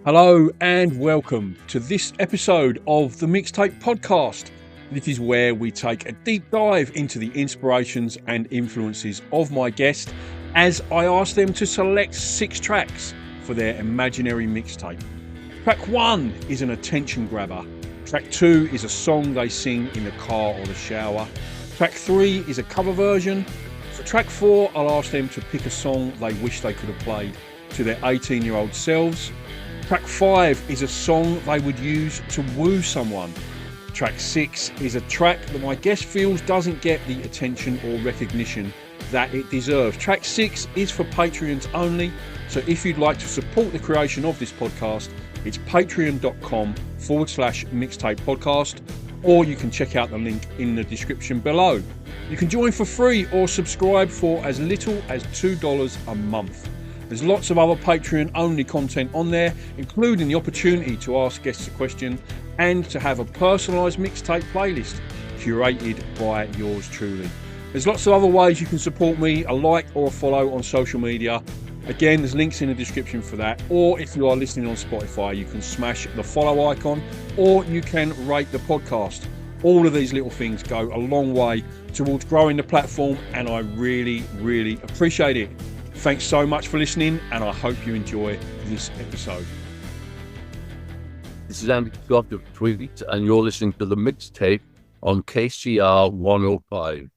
Hello and welcome to this episode of the Mixtape podcast. This is where we take a deep dive into the inspirations and influences of my guest as I ask them to select 6 tracks for their imaginary mixtape. Track 1 is an attention grabber. Track 2 is a song they sing in the car or the shower. Track 3 is a cover version. For track 4, I'll ask them to pick a song they wish they could have played to their 18-year-old selves. Track 5 is a song they would use to woo someone. Track 6 is a track that my guest feels doesn't get the attention or recognition that it deserves. Track 6 is for Patreons only, so if you'd like to support the creation of this podcast, it's patreon.com/mixtape podcast, or you can check out the link in the description below. You can join for free or subscribe for as little as $2 a month. There's lots of other Patreon-only content on there, including the opportunity to ask guests a question and to have a personalised mixtape playlist curated by yours truly. There's lots of other ways you can support me, a like or a follow on social media. Again, there's links in the description for that. Or if you are listening on Spotify, you can smash the follow icon or you can rate the podcast. All of these little things go a long way towards growing the platform, and I really, really appreciate it. Thanks so much for listening, and I hope you enjoy this episode. This is Andy Scott of Tweet, and you're listening to the Mixtape on KCR 105.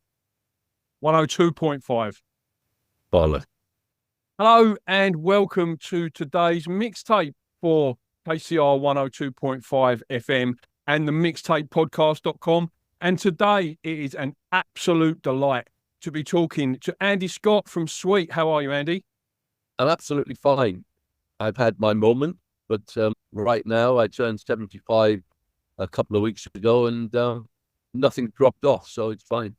102.5. Bollocks. Hello, and welcome to today's Mixtape for KCR 102.5 FM and the mixtapepodcast.com. And today it is an absolute delight to be talking to Andy Scott from Sweet. How are you, Andy? I'm absolutely fine. I've had my moment, but right now I turned 75 a couple of weeks ago, and nothing dropped off, so it's fine.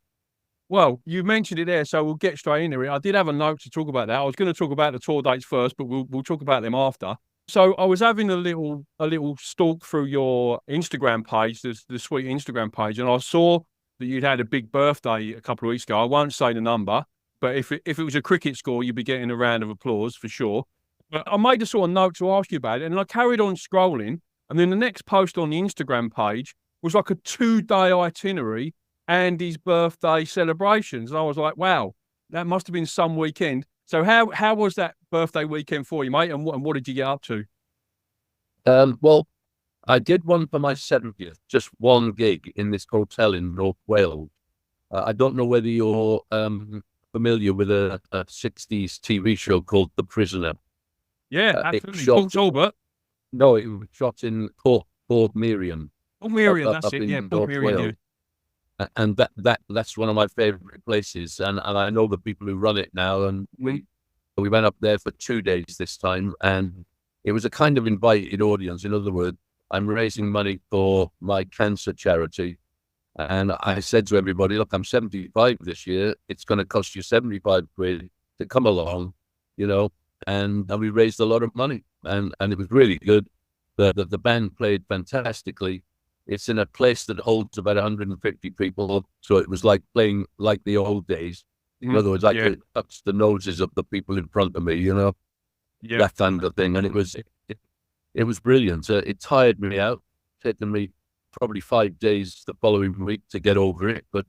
Well, you mentioned it there, so we'll get straight into it. I did have a note to talk about that. I was going to talk about the tour dates first, but we'll talk about them after. So I was having a little stalk through your Instagram page, the Sweet Instagram page, and I saw that you'd had a big birthday a couple of weeks ago. I won't say the number, but if it was a cricket score, you'd be getting a round of applause for sure. But I made a sort of note to ask you about it, and I carried on scrolling, and then the next post on the Instagram page was like a 2-day itinerary and his birthday celebrations. And I was like, wow, that must have been some weekend. So how was that birthday weekend for you, mate, and what did you get up to? Well, I did one for my 70th, just one gig in this hotel in North Wales. I don't know whether you're familiar with a 60s TV show called The Prisoner. Yeah, absolutely. Paul Talbot. No, it was shot in Port Miriam. Port Miriam, that's it. Yeah, Port Miriam. And that's one of my favourite places. And I know the people who run it now. And we went up there for 2 days this time. And it was a kind of invited audience. In other words, I'm raising money for my cancer charity. And I said to everybody, look, I'm 75 this year. It's going to cost you 75 quid to come along, you know. And we raised a lot of money. And it was really good. The band played fantastically. It's in a place that holds about 150 people. So it was like playing like the old days. In other words, I could touch the noses of the people in front of me, you know, that kind of thing. And it was brilliant. It tired me out, taken me probably 5 days the following week to get over it, but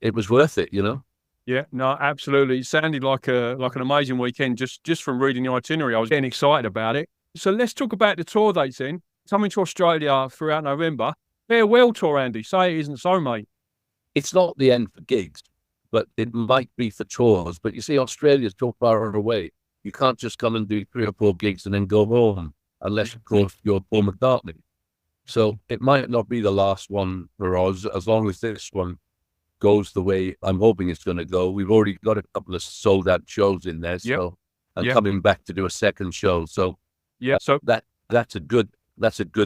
it was worth it, you know? Yeah, no, absolutely. It sounded like an amazing weekend just from reading the itinerary. I was getting excited about it. So let's talk about the tour dates then. Coming to Australia throughout November. Farewell tour, Andy. Say it isn't so, mate. It's not the end for gigs, but it might be for tours. But you see, Australia's so far away. You can't just come and do 3 or 4 gigs and then go home, unless, of course, you're Paul McCartney. So it might not be the last one for us, as long as this one goes the way I'm hoping it's going to go. We've already got a couple of sold-out shows in there, so I'm coming back to do a second show. So so that's a good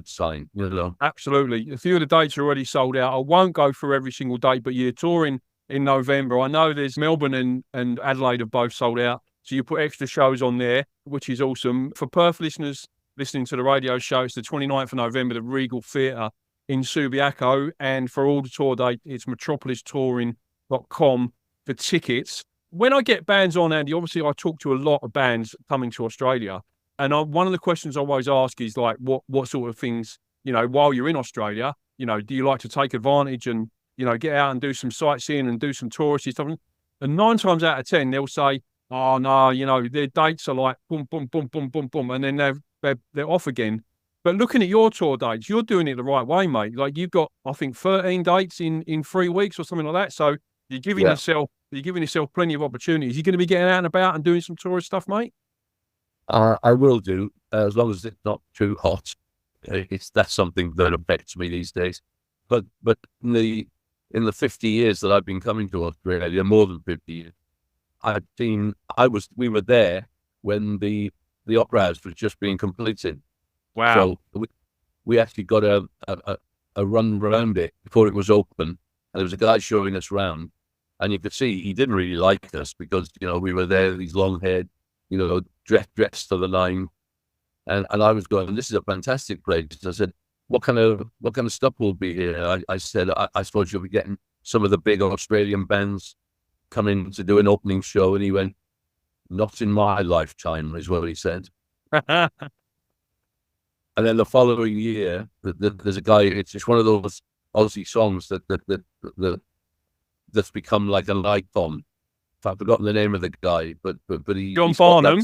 sign, you know. Absolutely. A few of the dates are already sold out. I won't go through every single date, but you're touring in November. I know there's Melbourne and Adelaide have both sold out. So you put extra shows on there, which is awesome. For Perth listeners listening to the radio show, it's the 29th of November, the Regal Theatre in Subiaco. And for all the tour date, it's metropolistouring.com for tickets. When I get bands on, Andy, obviously I talk to a lot of bands coming to Australia. And one of the questions I always ask is like, what sort of things, while you're in Australia, do you like to take advantage and, get out and do some sightseeing and do some touristy stuff? And 9 times out of 10, they'll say, oh, no, their dates are like boom, boom, boom, boom, boom, boom. And then they're off again. But looking at your tour dates, you're doing it the right way, mate. Like you've got, I think, 13 dates in 3 weeks or something like that. So you're giving yourself plenty of opportunities. You're going to be getting out and about and doing some tourist stuff, mate? I will do, as long as it's not too hot. That's something that affects me these days. But in the 50 years that I've been coming to Australia, more than 50 years, we were there when the Opera House was just being completed. Wow. So we actually got a run around it before it was open, and there was a guy showing us around, and you could see he didn't really like us because, we were there, these long-haired, dressed to the line. And I was going, this is a fantastic place. I said, what kind of stuff will be here? I said, I suppose you'll be getting some of the big Australian bands coming to do an opening show. And he went, not in my lifetime, is what he said. And then the following year, there's a guy, it's just one of those Aussie songs that's become like an icon. I've forgotten the name of the guy, but he... John Farnham?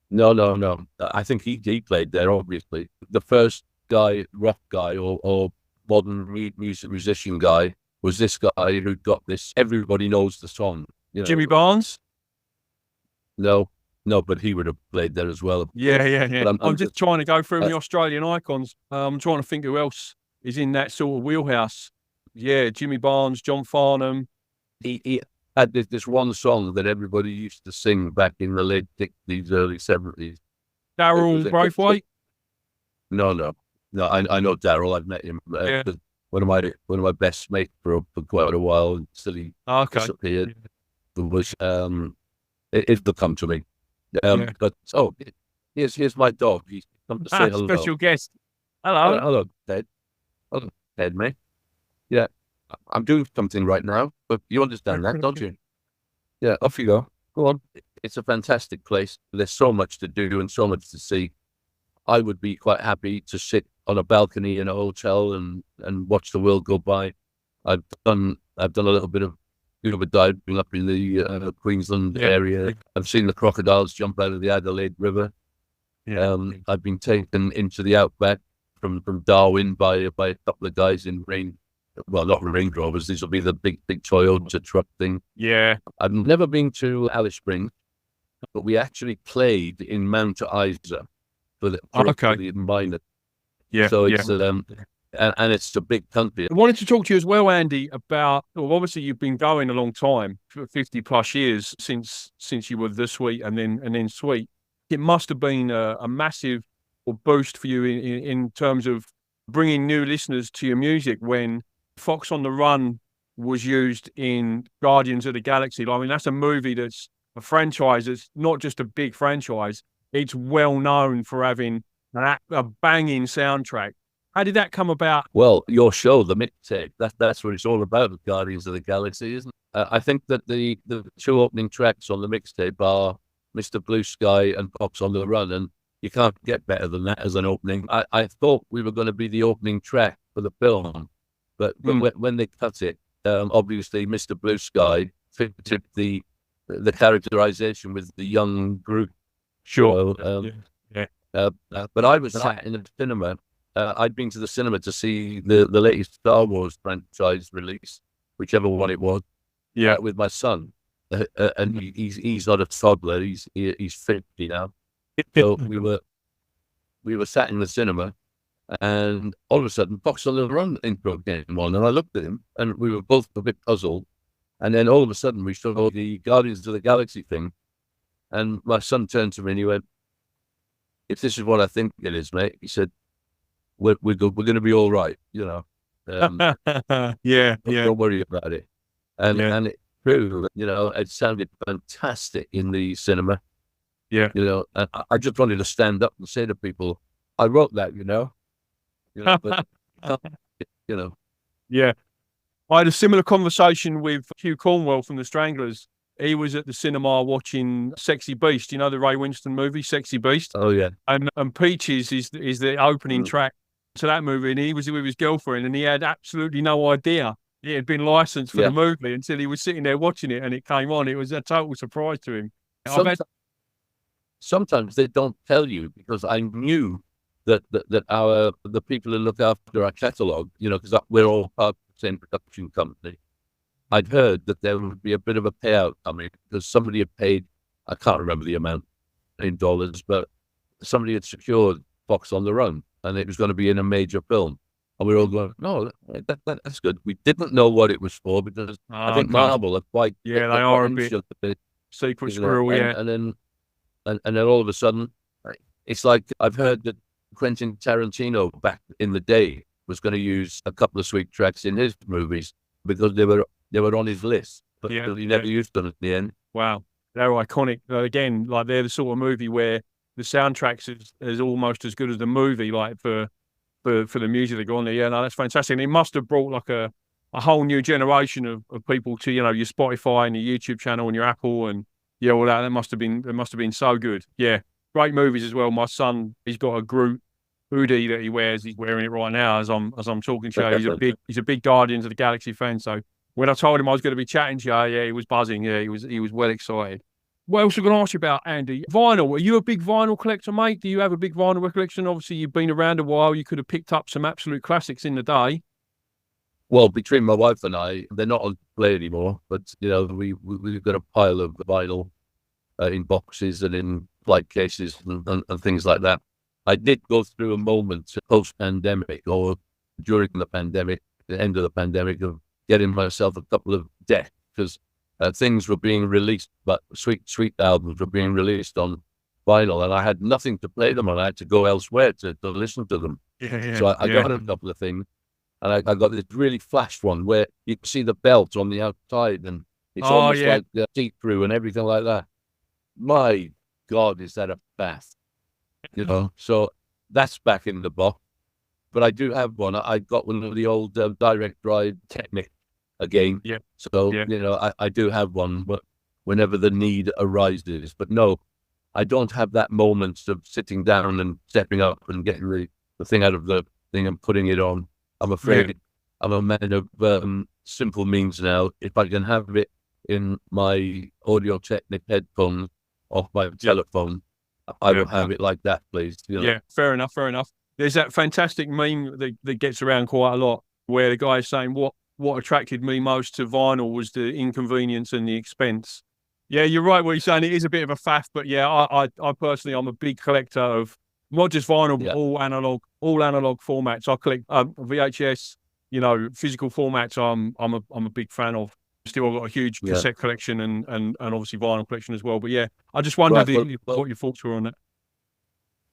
No. I think he played there, obviously. The first guy, rock guy, or modern musician guy, was this guy who got this. Everybody knows the song. Jimmy Barnes? No, but he would have played there as well. Yeah. I'm just trying to go through the Australian icons. I'm trying to think who else is in that sort of wheelhouse. Yeah, Jimmy Barnes, John Farnham. He had this one song that everybody used to sing back in the late 60s, early 70s. Daryl Braithwaite? No. I know Daryl. I've met him. One of my best mates for quite a while until he disappeared. It'll come to me. But here's my dog. He's come to say hello. Special guest. Hello. Hello, Ted. Hello, Ted, mate. Yeah, I'm doing something right now, but you understand that, don't you? Yeah, off you go. Go on. It's a fantastic place. There's so much to do and so much to see. I would be quite happy to sit on a balcony in a hotel and watch the world go by. I've done a little bit of scuba diving up in the Queensland area. I've seen the crocodiles jump out of the Adelaide River. I've been taken into the outback from Darwin by a couple of guys in not Range Rovers. These will be the big Toyota truck thing. Yeah. I've never been to Alice Springs, but we actually played in Mount Isa for the miners. Yeah. So it's and it's a big country. I wanted to talk to you as well, Andy, about, obviously you've been going a long time, 50 plus years since you were the Sweet and then Sweet. It must have been a massive boost for you in terms of bringing new listeners to your music when Fox on the Run was used in Guardians of the Galaxy. I mean, that's a movie that's a franchise. It's not just a big franchise. It's well known for having a banging soundtrack. How did that come about? Well, your show, the Mixtape, that's what it's all about with Guardians of the Galaxy, isn't it? I think that the two opening tracks on the Mixtape are Mr. Blue Sky and Fox on the Run, and you can't get better than that as an opening. I thought we were going to be the opening track for the film, but when they cut it, obviously Mr. Blue Sky fitted the characterization with the young group. Sure. But I was sat in the cinema. I'd been to the cinema to see the latest Star Wars franchise release, whichever one it was. Yeah, with my son, and he's not a toddler. He's 50 now. So we were sat in the cinema, and all of a sudden, Fox on the Run intro came on, and I looked at him, and we were both a bit puzzled. And then all of a sudden, we saw the Guardians of the Galaxy thing, and my son turned to me and he went, "If this is what I think it is, mate," he said, we're going to be all right, Yeah. Don't worry about it. And it's true, it sounded fantastic in the cinema. Yeah. And I just wanted to stand up and say to people, I wrote that, but, Yeah. I had a similar conversation with Hugh Cornwell from the Stranglers he was at the cinema watching Sexy Beast. You know the Ray Winston movie, Sexy Beast. Oh yeah. And Peaches is the opening track to that movie, and he was with his girlfriend, and he had absolutely no idea it had been licensed for the movie until he was sitting there watching it, and it came on. It was a total surprise to him. Sometimes they don't tell you, because I knew that the people who look after our catalogue, you know, because we're all part of the same production company. I'd heard that there would be a bit of a payout coming because somebody had paid, I can't remember the amount in dollars, but somebody had secured Fox on the Run, and it was going to be in a major film. And we were all going, no, that's good. We didn't know what it was for, because I think Marvel are quite... Yeah, they are a bit secret squirrel, And then all of a sudden, it's like I've heard that Quentin Tarantino back in the day was going to use a couple of sweet tracks in his movies because they were on his list, but he never used them at the end. Wow, they're iconic. Again, like they're the sort of movie where the soundtracks is almost as good as the movie, like for the music that go on there. Yeah, no, that's fantastic. And it must have brought like a whole new generation of people to, you know, your Spotify and your YouTube channel and your Apple and all that. That must have been so good. Yeah, great movies as well. My son, he's got a Groot hoodie that he wears. He's wearing it right now as I'm talking to you. He's a big Guardians of the Galaxy fan. So when I told him I was going to be chatting to you, he was buzzing. Yeah, he was well excited. What else am I going to ask you about, Andy? Vinyl. Are you a big vinyl collector, mate? Do you have a big vinyl collection? Obviously, you've been around a while. You could have picked up some absolute classics in the day. Well, between my wife and I, they're not on display anymore, but, you know, we've got a pile of vinyl in boxes and in flight cases and things like that. I did go through a moment post-pandemic or during the pandemic, the end of the pandemic, of getting myself a couple of decks, because things were being released, but sweet albums were being released on vinyl, and I had nothing to play them on. I had to go elsewhere to listen to them. So I got a couple of things, and I got this really flash one where you can see the belt on the outside, and it's almost like see-through and everything like that. My God, is that a bath? You know, so that's back in the box. But I do have one. I got one of the old direct drive Technic again. Yeah. So, you know, I do have one, but whenever the need arises. But no, I don't have that moment of sitting down and stepping up and getting the thing out of the thing and putting it on. I'm afraid I'm a man of simple means now. If I can have it in my Audio Technic headphones off my telephone, I will have it like that, please. You know? Yeah, fair enough. There's that fantastic meme that gets around quite a lot where the guy is saying what attracted me most to vinyl was the inconvenience and the expense. Yeah, you're right what you're saying. It is a bit of a faff, but yeah, I personally, I'm a big collector of not just vinyl, but all analog formats. I collect VHS, you know, physical formats. I'm a big fan of. Still, I've got a huge cassette collection and obviously vinyl collection as well. But yeah, I just wondered what your thoughts were on that.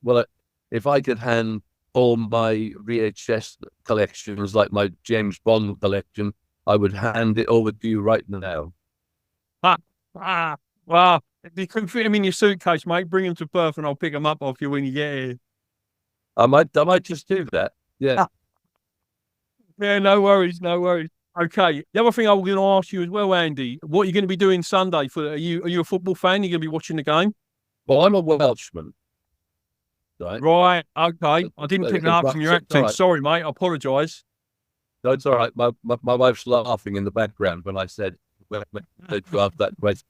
Well, if I could hand all my VHS collections, like my James Bond collection, I would hand it over to you right now. Well, if you couldn't fit them in your suitcase, mate, bring them to Perth and I'll pick them up off you when you get here. I might just do that. Yeah. Yeah, no worries. Okay. The other thing I was going to ask you as well, Andy, what are you going to be doing Sunday? Are you a football fan? You're going to be watching the game? Well, I'm a Welshman. Right. Okay. I didn't pick that up from your accent. Right. Sorry, mate. I apologise. No, it's all right. My wife's laughing in the background when I said to ask that question.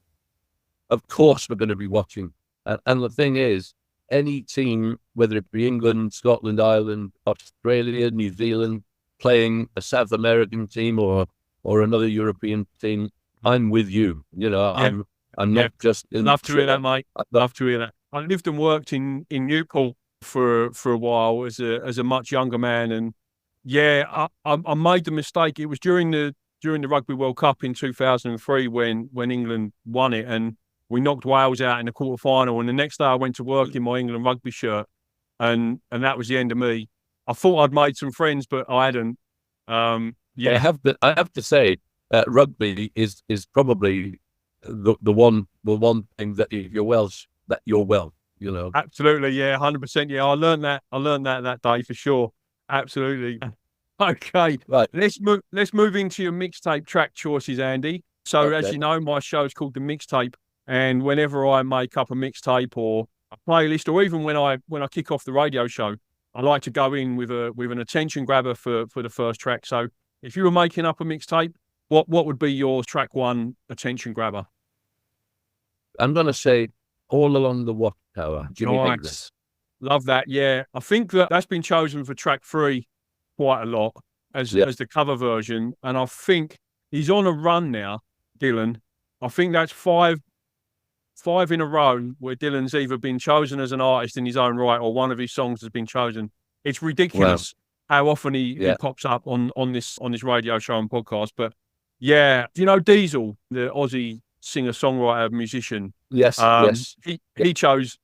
Of course, we're going to be watching. And the thing is, any team, whether it be England, Scotland, Ireland, Australia, New Zealand, playing a South American team or another European team, I'm with you. You know, I'm not just. Love to hear that, mate. Love to hear that. I lived and worked in Newport for a while as a much younger man, and I made the mistake. It was during the Rugby World Cup in 2003 when England won it, and we knocked Wales out in the quarterfinal. And the next day, I went to work in my England rugby shirt, and that was the end of me. I thought I'd made some friends, but I hadn't. I have to say, rugby is probably the one thing that if you're Welsh, that you're Welsh. You know. Absolutely, yeah, 100%. Yeah, I learned that day for sure. Absolutely. Okay, right. Let's move into your mixtape track choices, Andy. So as you know, my show is called The Mixtape, and whenever I make up a mixtape or a playlist, or even when I kick off the radio show, I like to go in with an attention grabber for the first track. So if you were making up a mixtape, what would be your track one attention grabber? I'm gonna say All Along the Watchtower. Jimmy Higgins. Nice. Love that. Yeah, I think that's been chosen for track 3 quite a lot as the cover version, and I think he's on a run now, Dylan. I think that's five in a row where Dylan's either been chosen as an artist in his own right or one of his songs has been chosen. It's ridiculous how often he pops up on this radio show and podcast. But yeah, do you know Diesel, the Aussie singer, songwriter, musician? Yes, yes. He chose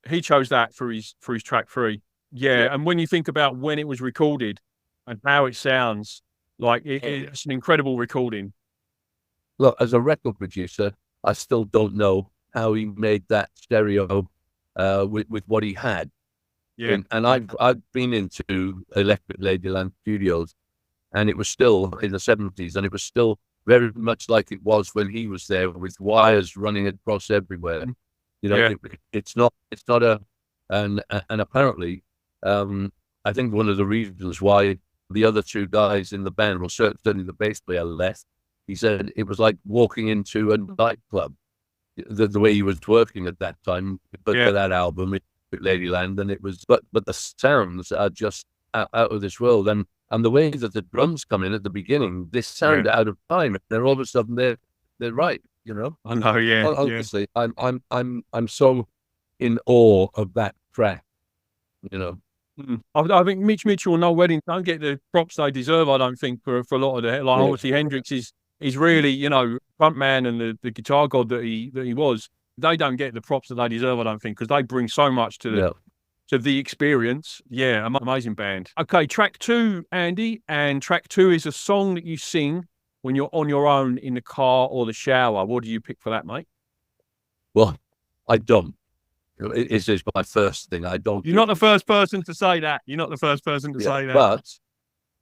that for his track 3. Yeah, and when you think about when it was recorded and how it sounds, like it's an incredible recording. Look, as a record producer, I still don't know how he made that stereo with what he had. Yeah, and I've been into Electric Ladyland Studios, and it was still in the 70s, and it was still very much like it was when he was there, with wires running across everywhere. You know, it's not and apparently, I think one of the reasons why the other 2 guys in the band, well, certainly the bass player, left, he said it was like walking into a nightclub, the way he was working at that time, but for that album, Ladyland, and it was, but the sounds are just out of this world, and the way that the drums come in at the beginning, this sound out of time, and then all of a sudden they're right, you know. I know, honestly, I'm so in awe of that track, you know. I think Mitch Mitchell and Noel Wedding don't get the props they deserve, I don't think, for a lot of the, like, obviously Hendrix is really, you know, front man and the guitar god that he was. They don't get the props that they deserve, I don't think, because they bring so much to the experience. Yeah, amazing band. Okay, track 2, Andy, and track 2 is a song that you sing when you're on your own in the car or the shower. What do you pick for that, mate? Well, I don't. It's just my first thing. I don't. You're not the first person to say that. You're not the first person to say that.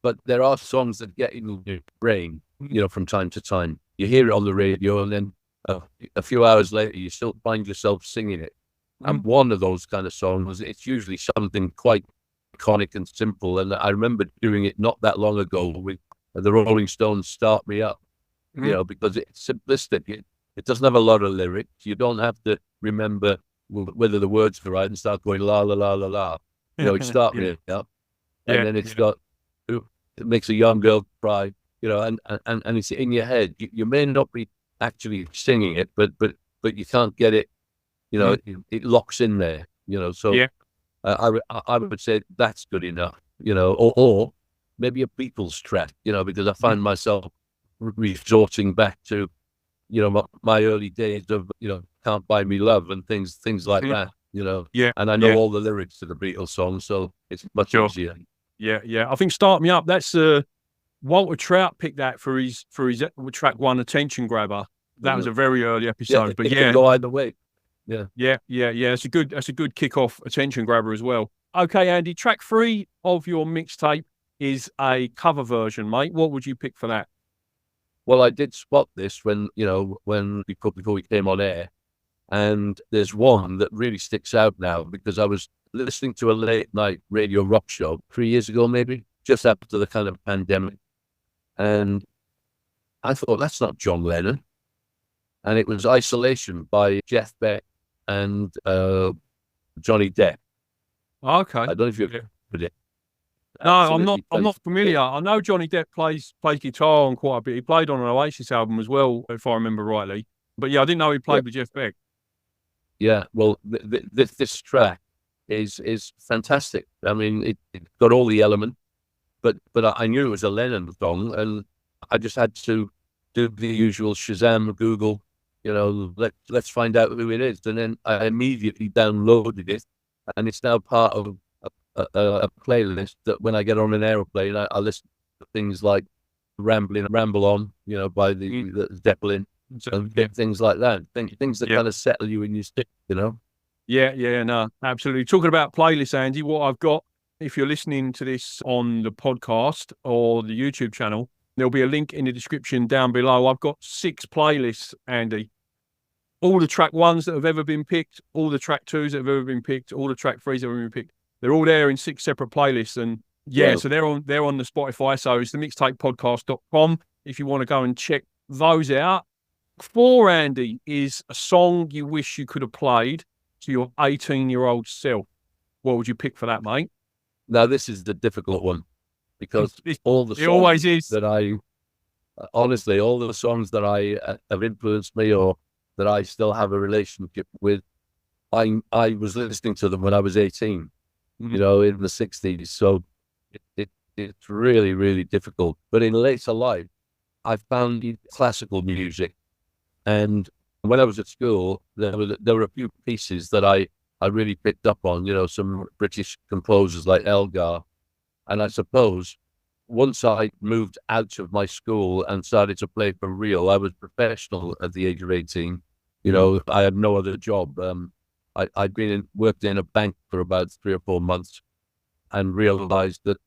But there are songs that get in your brain, you know, from time to time. You hear it on the radio, and then a few hours later, you still find yourself singing it. And one of those kind of songs, it's usually something quite iconic and simple. And I remember doing it not that long ago with the Rolling Stones' "Start Me Up," you know, because it's simplistic. It doesn't have a lot of lyrics. You don't have to remember whether the words are right and start going la la la la la. You know, it's "Start Me Up," and then it's got, it makes a young girl cry, you know, and it's in your head. You may not be actually singing it, but you can't get it, you know, it locks in there, you know. So I would say that's good enough, you know, or maybe a Beatles track, you know, because I find myself resorting back to, you know, my early days of, you know, "Can't Buy Me Love" and things like that, you know. And I know all the lyrics to the Beatles songs, so it's much easier. Yeah. I think "Start Me Up," that's Walter Trout picked that for his track 1 attention grabber. That was a very early episode, but it can go either way. Yeah. That's a good kickoff attention grabber as well. Okay, Andy, track 3 of your mixtape is a cover version, mate. What would you pick for that? Well, I did spot this when before we came on air, and there's one that really sticks out now, because I was listening to a late night radio rock show 3 years ago, maybe just after the kind of pandemic, and I thought, that's not John Lennon. And it was "Isolation" by Jeff Beck and Johnny Depp. Okay. I don't know if you've heard it. No, I'm not familiar. I know Johnny Depp plays guitar on quite a bit. He played on an Oasis album as well, if I remember rightly. But yeah, I didn't know he played with Jeff Beck. Yeah, well, this track is fantastic. I mean, it got all the elements, but I knew it was a Lennon song, and I just had to do the usual Shazam, Google, you know, let's find out who it is. And then I immediately downloaded it, and it's now part of a playlist that when I get on an aeroplane, I listen to things like Ramble On, you know, by the Zeppelin, and things like that. Things that kind of settle you in your stick, you know? Yeah, no, absolutely. Talking about playlists, Andy, what I've got, if you're listening to this on the podcast or the YouTube channel, There'll be a link in the description down below. I've got 6 playlists, Andy. All the track 1s that have ever been picked, all the track 2s that have ever been picked, all the track 3s that have ever been picked. They're all there in 6 separate playlists. And yeah, so they're on the Spotify. So it's the mixtapepodcast.com if you want to go and check those out. 4, Andy, is a song you wish you could have played to your 18-year-old self. What would you pick for that, mate? Now, this is the difficult one because all the songs always is. that honestly, all the songs that have influenced me or that I still have a relationship with, I was listening to them when I was 18, in the 60s. So it's really, really difficult. But in later life, I found classical music. And when I was at school, there were a few pieces that I really picked up on, some British composers like Elgar. And I suppose once I moved out of my school and started to play for real, I was professional at the age of 18. I had no other job. I'd worked in a bank for about 3 or 4 months and realized that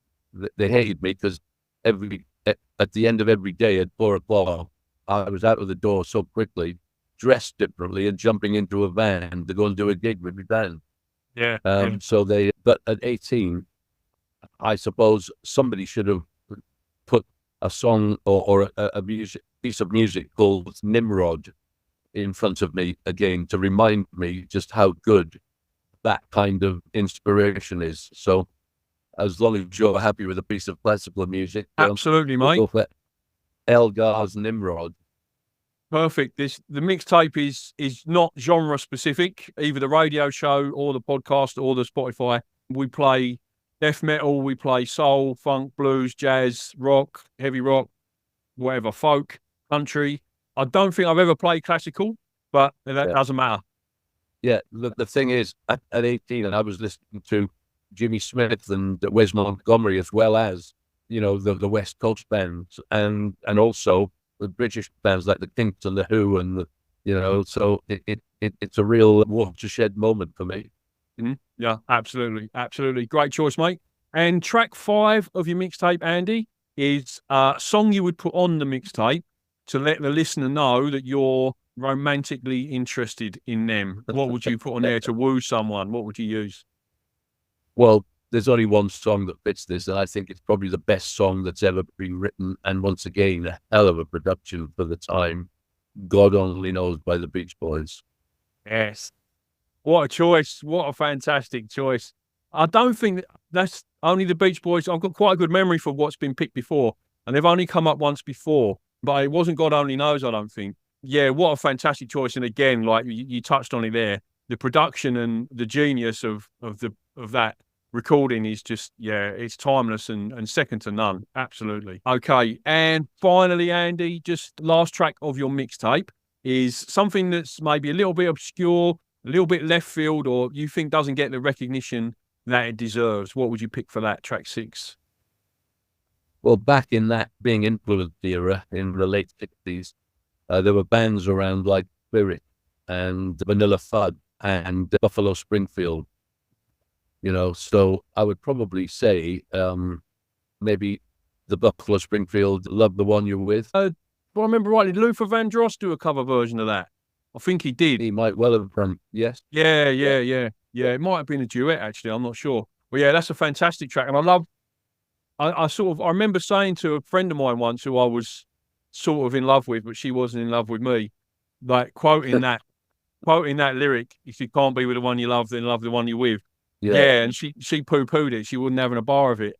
they hated me because at the end of every day at 4 o'clock, I was out of the door so quickly, dressed differently, and jumping into a van to go and do a gig with me then. Yeah. But at 18, I suppose somebody should have put a song or a piece of music called Nimrod in front of me again to remind me just how good that kind of inspiration is. So as long as you're happy with a piece of classical music, absolutely, mate. Go for Elgar's Nimrod. Perfect. The mixtape is not genre specific, either the radio show or the podcast or the Spotify. We play death metal, we play soul, funk, blues, jazz, rock, heavy rock, whatever, folk, country. I don't think I've ever played classical, but that doesn't matter. Yeah, the thing is, at 18, and I was listening to Jimmy Smith and Wes Montgomery, as well as the West Coast bands, and also the British bands like the Kinks and the Who, and so it's a real watershed moment for me. Mm-hmm. Yeah, absolutely, great choice, mate. And track 5 of your mixtape, Andy, is a song you would put on the mixtape to let the listener know that you're romantically interested in them. What would you put on there to woo someone? What would you use? Well, there's only one song that fits this, and I think it's probably the best song that's ever been written. And once again, a hell of a production for the time. God Only Knows by the Beach Boys. Yes. What a choice. What a fantastic choice. I don't think that's only the Beach Boys. I've got quite a good memory for what's been picked before, and they've only come up once before, but it wasn't God Only Knows, I don't think. Yeah, what a fantastic choice. And again, like you touched on it there, the production and the genius of that recording is just, it's timeless and second to none. Absolutely. Okay. And finally, Andy, just last track of your mixtape is something that's maybe a little bit obscure, a little bit left field, or you think doesn't get the recognition that it deserves. What would you pick for that, track 6? Well, back in that being influenced era in the late 60s, there were bands around like Spirit and Vanilla Fudge and Buffalo Springfield. So I would probably say maybe the Buffalo Springfield, Love the One You're With. If I remember rightly, did Luther Vandross do a cover version of that? I think he did. He might well have done, yes. Yeah. It might have been a duet, actually. I'm not sure. But yeah, that's a fantastic track. And I remember saying to a friend of mine once who I was sort of in love with, but she wasn't in love with me, like quoting that lyric, if you can't be with the one you love, then love the one you're with. Yeah, and she poo-pooed it. She wouldn't have a bar of it.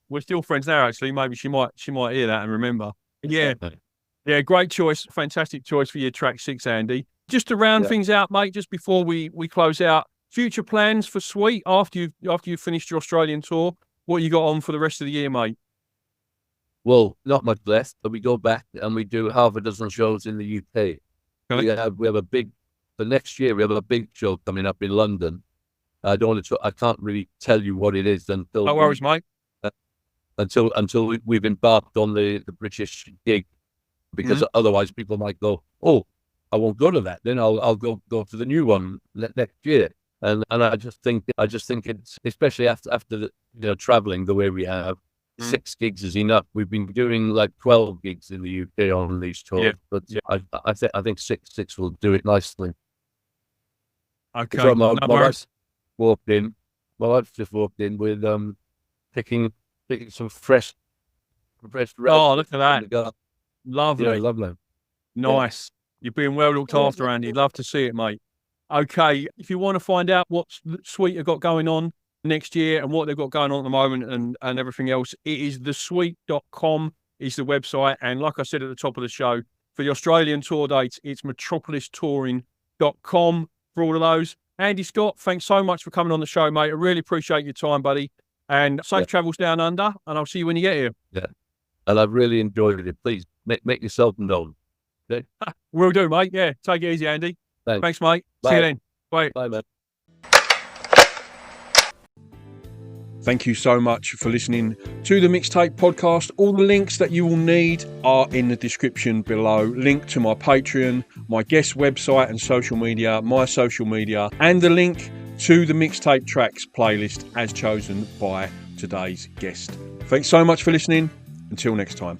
We're still friends now, actually. Maybe she might hear that and remember. Yeah, great choice. Fantastic choice for your track 6, Andy. Just to round things out, mate, just before we close out, future plans for Sweet after you've finished your Australian tour, what you got on for the rest of the year, mate? Well, not much left, but we go back and we do half a dozen shows in the UK. Okay. We have a big... For next year, we have a big show coming up in London. I can't really tell you what it is until. No worries, mate. Until we've embarked on the British gig, because otherwise people might go, "Oh, I won't go to that. Then I'll go to the new one next year." And I just think it's, especially after the traveling the way we have, 6 gigs is enough. We've been doing like 12 gigs in the UK on these tours, but I think six will do it nicely. Okay. So my wife walked in. My wife just walked in with picking some fresh. Oh, look at that! Lovely, yeah, lovely, nice. You're being well looked after, Andy. Love to see it, mate. Okay, if you want to find out what Sweet have got going on next year and what they've got going on at the moment and everything else, it is thesweet.com is the website. And like I said at the top of the show, for the Australian tour dates, it's metropolistouring.com for all of those. Andy Scott, thanks so much for coming on the show, mate. I really appreciate your time, buddy. And safe travels down under, and I'll see you when you get here. Yeah, and I've really enjoyed it. Please make yourself known. Okay? Will do, mate. Yeah, take it easy, Andy. Thanks mate. Bye. See you then. Bye. Bye, man. Thank you so much for listening to the Mixtape podcast. All the links that you will need are in the description below. Link to my Patreon, my guest website and social media, my social media, and the link to the Mixtape tracks playlist as chosen by today's guest. Thanks so much for listening. Until next time.